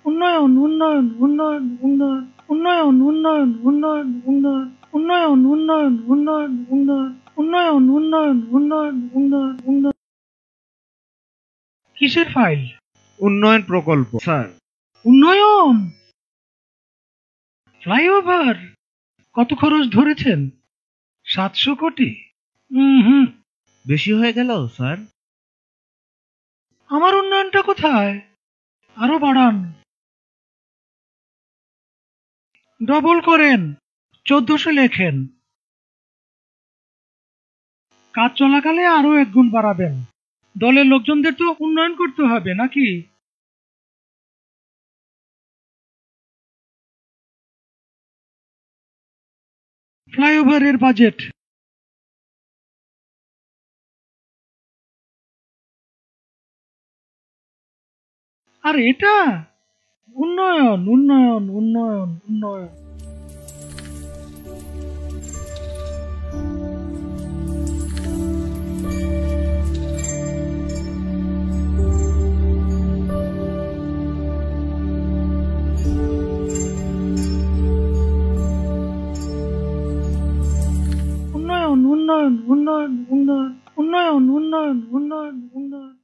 উন্নয়ন উন্নয়ন উন্নয়ন উন্নয়ন উন্নয়ন উন্নয়ন উন্নয়ন উন্নয়ন উন্নয়ন উন্নয়ন উন্নয়ন উন্নয়ন উন্নয়ন উন্নয়ন উন্নয়ন উন্নয়ন। কিসের ফাইল? উন্নয়ন প্রকল্প স্যার। উন্নয়ন ফ্লাইওভার কত খরচ ধরেছেন? 700 কোটি? হুম, বেশি হয়ে গেল স্যার। আমার উন্নয়নটা কোথায়? আরো বাড়ান, ডবল করেন, 1400 লেখেন। কাজ চলাকালে আরো 1 গুণ বাড়াবেন। দলের লোকজনদের তো উন্নয়ন করতে হবে নাকি? ফ্লাইওভারের বাজেট আর এটা উন্নয়ন উন্নয়ন উন্নয়ন উন্নয়ন। উন্নয়ন উন্নয়ন উন্নয়ন উন্নয়ন উন্নয়ন উন্নয়ন উন্নয়ন উন্নয়ন।